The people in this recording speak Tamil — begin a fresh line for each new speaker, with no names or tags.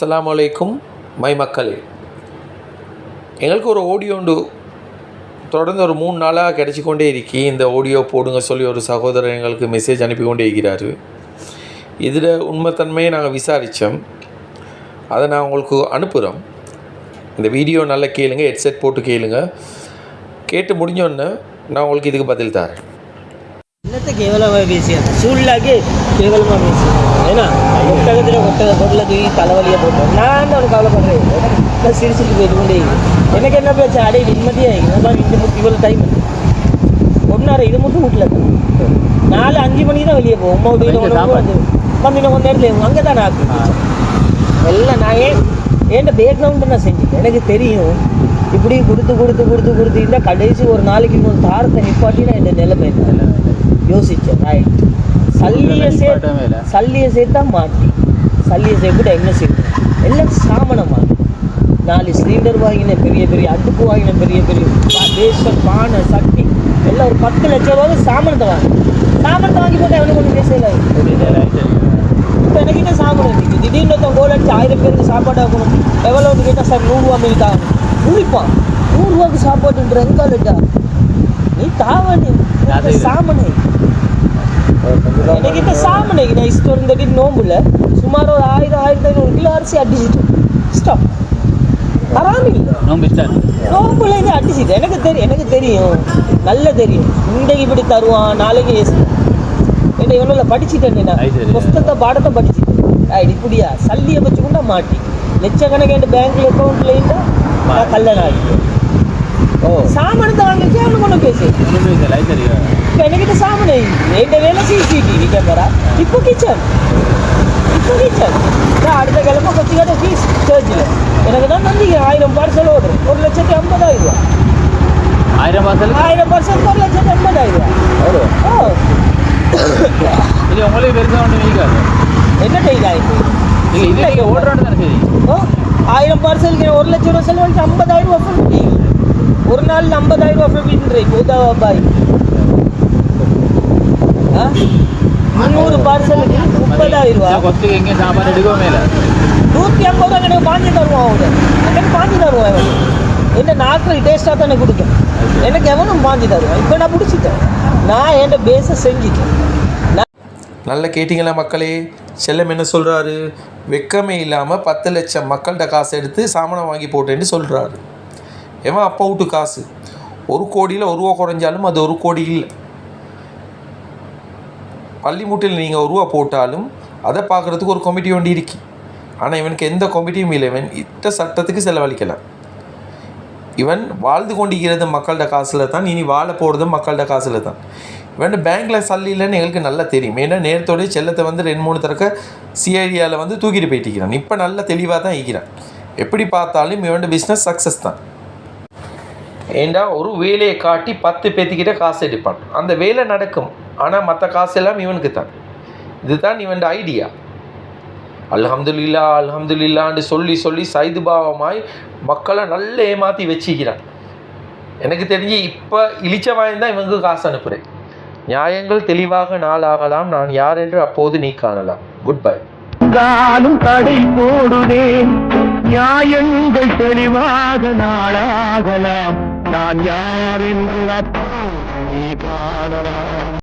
அஸ்ஸலாமு அலைக்கும் மை மக்களே. எங்களுக்கு ஒரு ஆடியோ உண்டு தொடர்ந்து ஒரு 3 நாளாக கிடச்சிக்கொண்டே இருக்கி. இந்த ஆடியோ போடுங்க சொல்லி ஒரு சகோதரர் எங்களுக்கு மெசேஜ் அனுப்பி கொண்டே இருக்கிறார். இதில் உண்மைத்தன்மையை நாங்கள் விசாரித்தோம். அதை நான் உங்களுக்கு அனுப்புகிறோம். இந்த வீடியோ நல்லா கேளுங்க, ஹெட்செட் போட்டு கேளுங்க. கேட்டு முடிஞ்சோடனே நான் உங்களுக்கு இதுக்கு பதில் தரேன்.
என்னத்தை கேவலமாக பேசியாங்க, சூழ்நாக்கே கேவலமாக பேசியாங்க. ஏன்னா ஒட்டகத்தில் பொருளை தூக்கி தலைவலியை போட்டோம். நான் அவனுக்கு கவலைப்படுறேன். எனக்கு சிரிச்சுட்டு போயிட்டு கொண்டே எனக்கு என்ன பேச்சு அடைய நிம்மதியாக இந்த மாதிரி இவ்வளோ டைம் ஒன்றாரு இது மட்டும் வீட்டில் 4-5 மணிக்கு தான் வெளியே போவோம். அம்மா வீட்டில் வந்து கொஞ்ச நேரத்தில் அங்கே தான் நான் எல்லாம் நான் ஏன்ட பேக்ரவுண்டு நான் செஞ்சேன். எனக்கு தெரியும் இப்படி கொடுத்து இருந்தால் கடைசி ஒரு நாளைக்கு இன்னொரு தாரத்தை நிப்பாட்டினா இந்த நிலைமை யோசித்தேன். ரைட், சல்லியை சேர்த்தா மாட்டி சல்லியை சேர்த்துட்டா என்ன செய்யும் எல்லாம் சாமனமாக 4 சிலிண்டர் வாங்கினேன், பெரிய அடுப்பு வாங்கினேன், பெரிய பேஷன் பானை சட்டி எல்லாம் ஒரு 10 லட்சம் ரூபாய் சாமனத்தை வாங்கி போட்டு அவனுக்கு ஒன்று பேசல. இப்போ எனக்கிட்ட சாமனம் இருக்குது. திடீர்னு கோல் அடிச்சு 1000 பேருக்கு சாப்பாடு ஆகணும். எவ்வளோன்னு கேட்டால் சார் 100 ரூபா மீட்டா முடிப்பான். 100 ரூபாய்க்கு சாப்பாடுன்ற எங்காலட்டா நீ தாவணி சாமனை எனக்கிட்ட சாமனை நான் ஸ்டோர் இந்த நோம்புல சுமார் ஒரு 1000-1500 கிலோ அரிசி அடிச்சுட்டு ஸ்டாப் தராமில்லை நோம்புல இது அடிச்சுட்டு எனக்கு தெரியும் நல்லா தெரியும். இன்றைக்கு இப்படி தருவான், நாளைக்கு என்ன இவனில் படிச்சுட்டேன். புஸ்தகத்தை பாடத்தை படிச்சுட்டேன். இப்படியா சல்லியை வச்சுக்கொண்டா மாட்டி லட்சக்கணக்கான பேங்க்ல அக்கௌண்ட்ல இருந்தா நான் கல்யாணம் ஆகிட்டேன். சாமானத்தை வாங்கிச்சு அவனு கொண்டு பேசு. இப்போ என்கிட்ட சாமான் எந்த வேலை CCTV கேமரா. இப்போ கிச்சன் நான் அடுத்த கிழமை கொச்சிக்காட்ட ஃபீஸ் சர்ச்சில் எனக்கு தான் நம்பிக்கை 1000 பார்சல் ஓடுறேன். 1,50,000 1000 பார்சல் 1,80,000.
இது உங்களுக்கு பெருசாக ஒன்று வீக்காது.
என்ன டைல் ஆகிட்டு
ஓடுறோன்னு தானே சரி.
1000 பார்சலுக்கு 1 லட்சம் ரூபா செலவழிச்சு 50,000 ரூபா ஒரு நாள் 50,000 ரூபா வீட்டுன்றே போதாவா பாய். 300 பார்சலுக்கு 30,000 ரூபா.
கொத்துக்கு எங்கே சாப்பாடு எடுக்கவே இல்லை.
150 ரூபா எனக்கு பாஞ்சு தருவான். எனக்கு பாஞ்சு தருவான். என்ன நாட்கள் டேஸ்ட்டாக தானே கொடுக்கும். எனக்கு எவனும் பாஞ்சு தருவான். இப்போ நான் பிடிச்சிட்டேன். நான் என் பேஸை செஞ்சுட்டேன்.
நல்லா கேட்டிங்களா மக்களே? செல்லம் என்ன சொல்கிறாரு? வெக்கமே இல்லாமல் 10 லட்சம் மக்கள்கிட்ட காசு எடுத்து சாமானம் வாங்கி போட்டேன்னு சொல்கிறாரு. ஏன் அப்பா விட்டு காசு 1 கோடியில் 1 ரூபா குறைஞ்சாலும் அது 1 கோடி இல்லை. பள்ளி மூட்டையில் நீங்கள் 1 ரூபா போட்டாலும் அதை பார்க்குறதுக்கு ஒரு கமிட்டி ஒன்று இருக்கு. ஆனால் இவனுக்கு எந்த கமிட்டியும் இல்லை. இவன் இட்ட சட்டத்துக்கு செலவழிக்கலாம். இவன் வாழ்ந்து கொண்டிருக்கிறது மக்கள்கிட்ட காசில் தான், இனி வாழ போகிறது மக்கள்கிட்ட காசில் தான். இவன் பேங்க்கில் சல்லி இல்லைன்னு எங்களுக்கு நல்லா தெரியும். ஏன்னா நேரத்தோடைய செல்லத்தை 2-3 தடவை CIDயால் தூக்கிட்டு போயிட்டிருக்கிறான். இப்போ நல்லா தெளிவாக தான் இருக்கிறான். எப்படி பார்த்தாலும் இவன் பிஸ்னஸ் சக்ஸஸ் தான். ஏண்டா ஒரு வேலையை காட்டி 10 பேர்த்துக்கிட்ட காசு எடுப்பான். அந்த வேலை நடக்கும். ஆனால் மற்ற காசு எல்லாம் இவனுக்கு தான். இதுதான் இவன் ஐடியா. அல்ஹம்துலில்லான்னு சொல்லி சைதுபாவமாய் மக்களை நல்ல ஏமாற்றி வச்சுக்கிறான். எனக்கு தெரிஞ்சு இப்போ இளிச்சவாயந்தான் இவனுக்கு காசு அனுப்புகிறேன். நியாயங்கள் தெளிவாக நாளாகலாம். நான் யார் என்று அப்போது நீ காணலாம். Good bye.
தடை போடுவேன், நியாயங்கள் தெளிவாக நாளாகலாம். நான் யார் என்று அப்போ நீ காணலாம்.